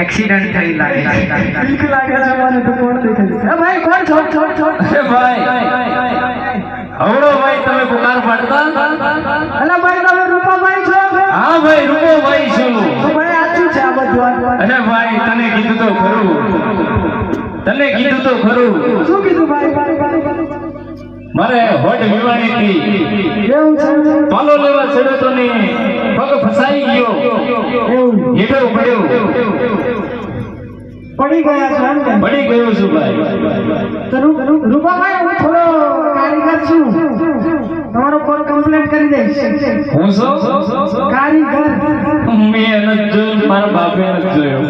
accident થઈ લાગે ઠીક લાગે છે મને તો કોણ દેખાય એ ભાઈ કોણ છોડ અરે ભાઈ હવડો ભાઈ તમે પુકાર પાડતા અલા ભાઈ તમે રૂપાભાઈ છો હા ભાઈ રૂપો ભાઈ છું તો ભાઈ આછું છે આ બધું અરે ભાઈ તને કીધું તો ખરું શું કીધું ભાઈ મારે હોટ વિવાણી થી એવું છે પાલો લેવા ચડ્યો તો ને પગ ફસાઈ ગયો એવું હેઠો પડ્યો પડી ગયા છો એમ ને પડી ગયો છું ભાઈ તો રૂપાભાઈ હું થોડો કારીગર છું તમારો કોલ કમ્પ્લેન્ટ કરી દઈશ હું કારીગર મેં નથી જોયું મારા બાપે નથી જોયો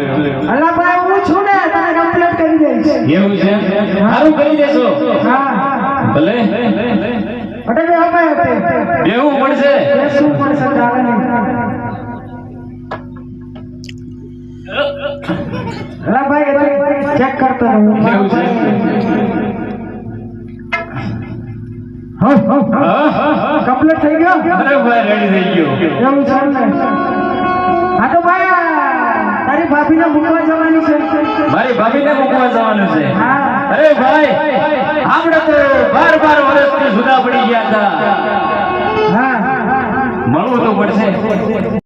અલા ભાઈ હું છું ને તને કમ્પ્લેન્ટ કરી દઈશ એવું છે સારું કરી દેશો હા ભલે અટે બે હવે બેવું પડશે શું પડશે ચાલે નહીં અલા ભાઈ ચેક કરતો રહું એવું છે હા કમ્પ્લીટ થઈ ગયો અરે ભાઈ રેડી થઈ ગયો એવું છે ને હા તો ભાઈ તારી ભાભીને મૂકવા જવાની છે મારી ભાભીને મૂકવા જવાનું છે હા અરે ભાઈ આપણે તો 12 વર્ષથી જુદા પડી ગયા હતા હા મળવું તો પડશે